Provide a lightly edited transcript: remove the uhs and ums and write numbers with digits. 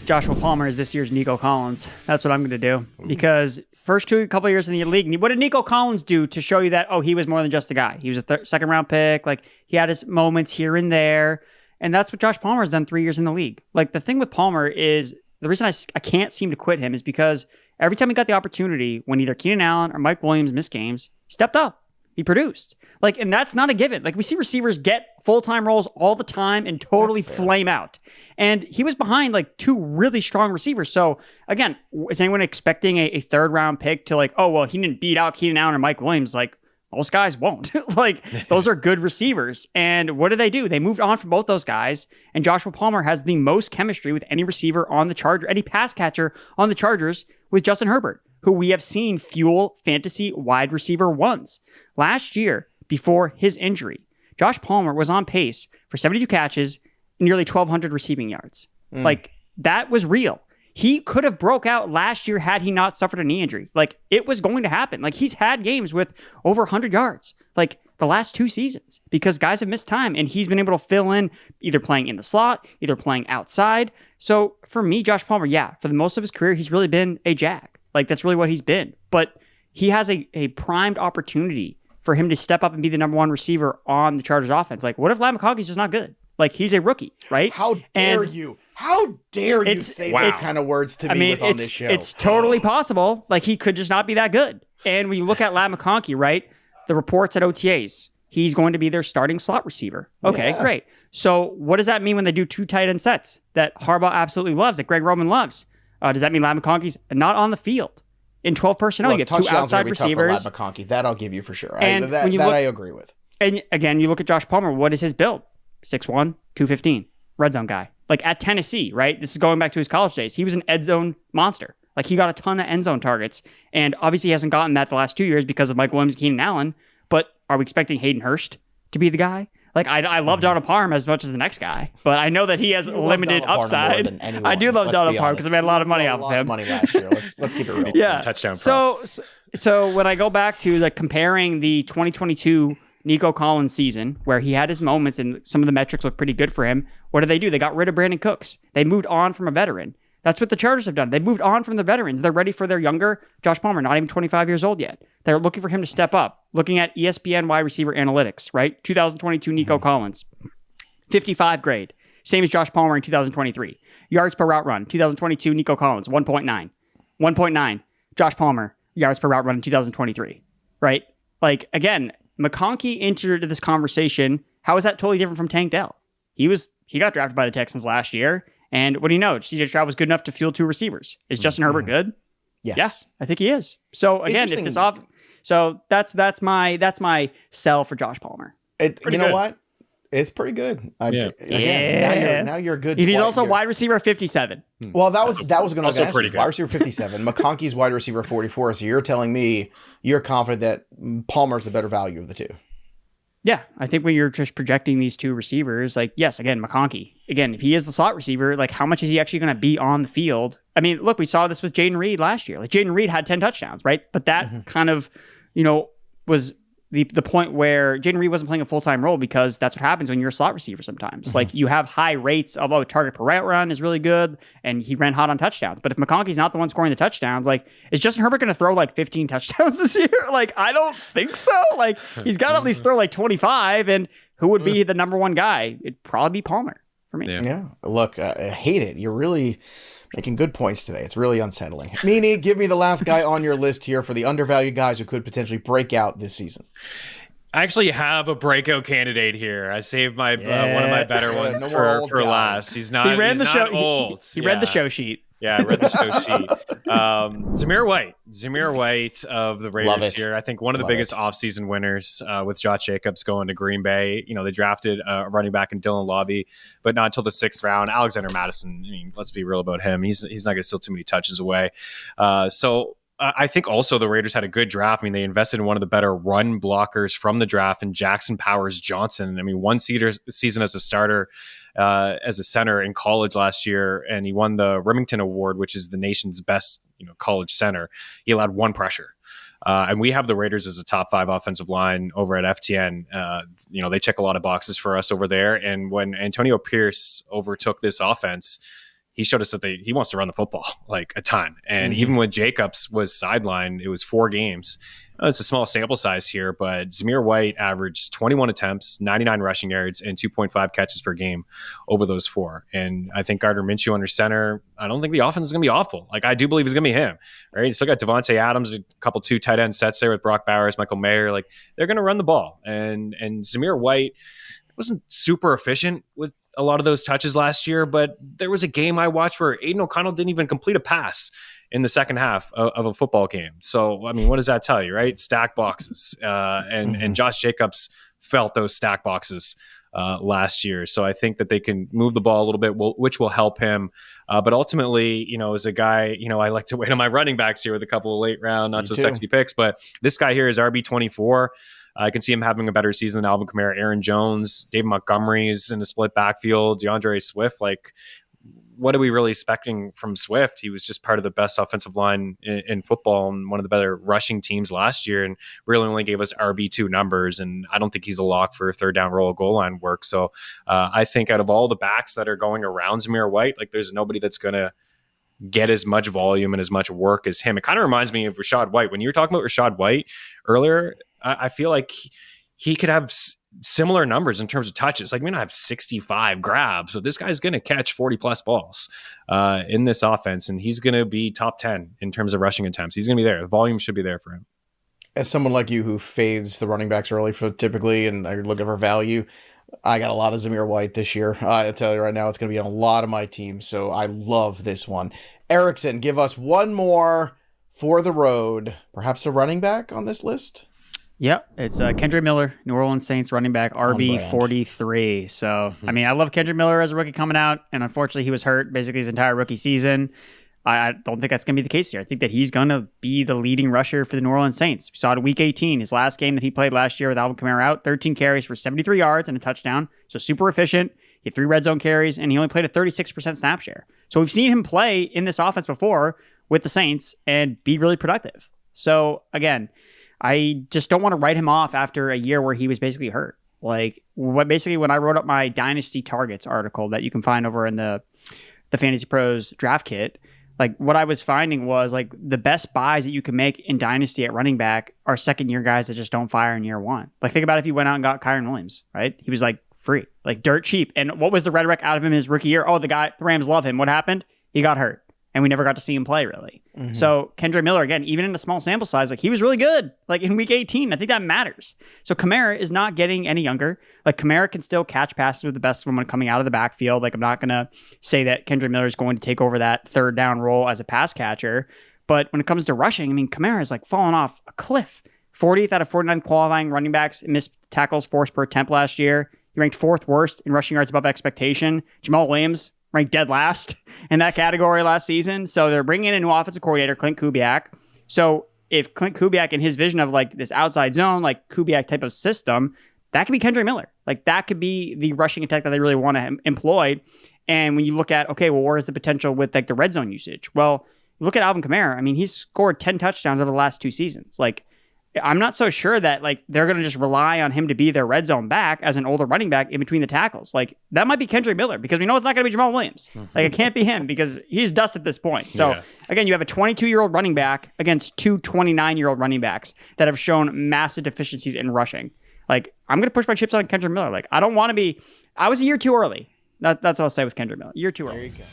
Joshua Palmer is this year's Nico Collins. That's what I'm going to do. Because first couple of years in the league, what did Nico Collins do to show you that, he was more than just a guy? He was a second round pick. Like, he had his moments here and there. And that's what Josh Palmer has done 3 years in the league. Like, the thing with Palmer is, the reason I can't seem to quit him is because every time he got the opportunity, when either Keenan Allen or Mike Williams missed games, he stepped up. He produced. Like, and that's not a given. Like, we see receivers get full-time roles all the time and totally flame out. And he was behind, like, two really strong receivers. So, again, is anyone expecting a third-round pick to, like, he didn't beat out Keenan Allen or Mike Williams? Like, most guys won't. Like, those are good receivers. And what do? They moved on from both those guys. And Joshua Palmer has the most chemistry with any receiver on the Chargers, any pass catcher on the Chargers with Justin Herbert, who we have seen fuel fantasy wide receiver ones. Last year, before his injury, Josh Palmer was on pace for 72 catches and nearly 1,200 receiving yards. Like, that was real. He could have broke out last year had he not suffered a knee injury. Like, it was going to happen. Like, he's had games with over 100 yards, like, the last 2 seasons, because guys have missed time, and he's been able to fill in, either playing in the slot, either playing outside. So, for me, Josh Palmer, for the most of his career, he's really been a jack. Like, that's really what he's been. But he has a primed opportunity for him to step up and be the number one receiver on the Chargers offense. Like, what if Ladd McConkey's just not good? Like, he's a rookie, right? How dare you? How dare you say those kind of words to me on this show? It's totally possible. Like, he could just not be that good. And when you look at Ladd McConkey, right, the reports at OTAs, he's going to be their starting slot receiver. Okay, great. So what does that mean when they do 2 tight end sets that Harbaugh absolutely loves, that Greg Roman loves? Does that mean Ladd McConkey's not on the field? In 12 personnel, you get 2 outside receivers. Ladd McConkey, that I'll give you for sure. And I agree with. And again, you look at Josh Palmer. What is his build? 6'1", 215, red zone guy. Like, at Tennessee, right? This is going back to his college days. He was an end zone monster. Like, he got a ton of end zone targets. And obviously he hasn't gotten that the last 2 years because of Mike Williams and Keenan Allen. But are we expecting Hayden Hurst to be the guy? Like, I love Donald Parham as much as the next guy, but I know that he has limited upside. I do love Donald Parham because I made a lot of money off of him. Money last year. Let's keep it real. Yeah. Touchdown props. So when I go back to, like, comparing the 2022 Nico Collins season, where he had his moments and some of the metrics look pretty good for him, what do? They got rid of Brandon Cooks. They moved on from a veteran. That's what the Chargers have done. They moved on from the veterans. They're ready for their younger Josh Palmer, not even 25 years old yet. They're looking for him to step up. Looking at ESPN wide receiver analytics, right? 2022 Nico Collins, 55 grade. Same as Josh Palmer in 2023. Yards per route run, 2022 Nico Collins, 1.9. 1.9. Josh Palmer, yards per route run in 2023, right? Like, again, McConkey entered this conversation. How is that totally different from Tank Dell? He got drafted by the Texans last year. And what do you know? CJ Stroud was good enough to field 2 receivers. Is Justin Herbert good? Yes. Yeah, I think he is. So again, if this off, so that's my sell for Josh Palmer. You know what? It's pretty good. Now you're a good. He's also wide receiver 57. Well, that was going to also be pretty good. Wide receiver 57. McConkey's wide receiver 44. So you're telling me you're confident that Palmer's the better value of the two. Yeah, I think when you're just projecting these 2 receivers, like, yes, again, McConkey. Again, if he is the slot receiver, like, how much is he actually going to be on the field? I mean, look, we saw this with Jaden Reed last year. Like, Jaden Reed had 10 touchdowns, right? But that kind of, was the point where Jaden Reed wasn't playing a full-time role, because that's what happens when you're a slot receiver sometimes. Like, you have high rates of, target per route run is really good, and he ran hot on touchdowns. But if McConkey's not the one scoring the touchdowns, like, is Justin Herbert going to throw like 15 touchdowns this year? Like, I don't think so. Like, he's got to at least throw like 25, and who would be the number one guy? It'd probably be Palmer for me. Yeah. Look, I hate it. You're really making good points today. It's really unsettling. Meaney, give me the last guy on your list here for the undervalued guys who could potentially break out this season. I actually have a breakout candidate here. I saved my one of my better ones for last. He's not. He ran the show. Old. He read the show sheet. Yeah, I read the show sheet. Zamir White of the Raiders here. I think one of the biggest offseason winners with Josh Jacobs going to Green Bay. They drafted a running back in Dylan Lobby, but not until the 6th round. Alexander Mattison, I mean, let's be real about him. He's not going to steal too many touches away. So I think also the Raiders had a good draft. I mean, they invested in one of the better run blockers from the draft in Jackson Powers Johnson. I mean, one season as a starter, as a center in college last year, and he won the Remington Award, which is the nation's best, college center. He allowed 1 pressure. And we have the Raiders as a top 5 offensive line over at FTN. They check a lot of boxes for us over there. And when Antonio Pierce overtook this offense, he showed us that he wants to run the football like a ton. And even when Jacobs was sidelined, it was 4 games. It's a small sample size here, but Zamir White averaged 21 attempts, 99 rushing yards, and 2.5 catches per game over those 4. And I think Gardner Minshew under center, I don't think the offense is going to be awful. Like, I do believe it's going to be him, right? You still got Devontae Adams, a couple 2 tight end sets there with Brock Bowers, Michael Mayer. Like, they're going to run the ball. And Zamir White wasn't super efficient with a lot of those touches last year, but there was a game I watched where Aiden O'Connell didn't even complete a pass in the second half of a football game. So, I mean, what does that tell you, right? Stack boxes. And Josh Jacobs felt those stack boxes last year. So I think that they can move the ball a little bit, which will help him. But ultimately, as a guy, I like to wait on my running backs here with a couple of late round, not so sexy picks. But this guy here is RB24. I can see him having a better season than Alvin Kamara, Aaron Jones, David Montgomery's in the split backfield, DeAndre Swift. Like, what are we really expecting from Swift? He was just part of the best offensive line in football and one of the better rushing teams last year, and really only gave us RB2 numbers. And I don't think he's a lock for a third down roll goal line work. So I think out of all the backs that are going around Zamir White, like, there's nobody that's going to get as much volume and as much work as him. It kind of reminds me of Rachaad White. When you were talking about Rachaad White earlier, I feel like he could have similar numbers in terms of touches. Like, we don't have 65 grabs, but this guy's going to catch 40 plus balls in this offense, and he's going to be top 10 in terms of rushing attempts. He's going to be there. The volume should be there for him. As someone like you who fades the running backs early for typically, and I look for value, I got a lot of Zamir White this year. I tell you right now, it's going to be on a lot of my teams, so I love this one. Erickson, give us one more for the road. Perhaps a running back on this list? Yep, it's Kendre Miller, New Orleans Saints running back, RB43. So, I mean, I love Kendre Miller as a rookie coming out, and unfortunately he was hurt basically his entire rookie season. I don't think that's going to be the case here. I think that he's going to be the leading rusher for the New Orleans Saints. We saw it in Week 18, his last game that he played last year with Alvin Kamara out, 13 carries for 73 yards and a touchdown. So super efficient. He had 3 red zone carries, and he only played a 36% snap share. So we've seen him play in this offense before with the Saints and be really productive. So, again, I just don't want to write him off after a year where he was basically hurt. Like, when I wrote up my Dynasty Targets article that you can find over in the FantasyPros draft kit, like, what I was finding was, like, the best buys that you can make in Dynasty at running back are second-year guys that just don't fire in year one. Like, think about if you went out and got Kyren Williams, right? He was, like, free, like, dirt cheap. And what was the rhetoric out of him in his rookie year? Oh, the Rams love him. What happened? He got hurt. And we never got to see him play, really. So Kendre Miller, again, even in a small sample size, like, he was really good. Like, in Week 18, I think that matters. So Kamara is not getting any younger. Like, Kamara can still catch passes with the best of them when coming out of the backfield. Like, I'm not going to say that Kendre Miller is going to take over that third down role as a pass catcher. But when it comes to rushing, I mean, Kamara is, like, fallen off a cliff. 40th out of 49 qualifying running backs missed tackles forced per attempt last year. He ranked 4th worst in rushing yards above expectation. Jamal Williams ranked dead last in that category last season. So they're bringing in a new offensive coordinator, Clint Kubiak. So if Clint Kubiak and his vision of, like, this outside zone, like Kubiak type of system, that could be Kendre Miller. Like, that could be the rushing attack that they really want to employ. And when you look at, okay, well, where is the potential with, like, the red zone usage? Well, look at Alvin Kamara. I mean, he's scored 10 touchdowns over the last 2 seasons. Like, I'm not so sure that, like, they're going to just rely on him to be their red zone back as an older running back in between the tackles. Like, that might be Kendre Miller, because we know it's not going to be Jamal Williams. Like, it can't be him because he's dust at this point. So, again, you have a 22-year-old running back against 2 29-year-old running backs that have shown massive deficiencies in rushing. Like, I'm going to push my chips on Kendre Miller. Like, I don't want to be... I was a year too early. That's what I'll say with Kendre Miller. Year too early. There you go.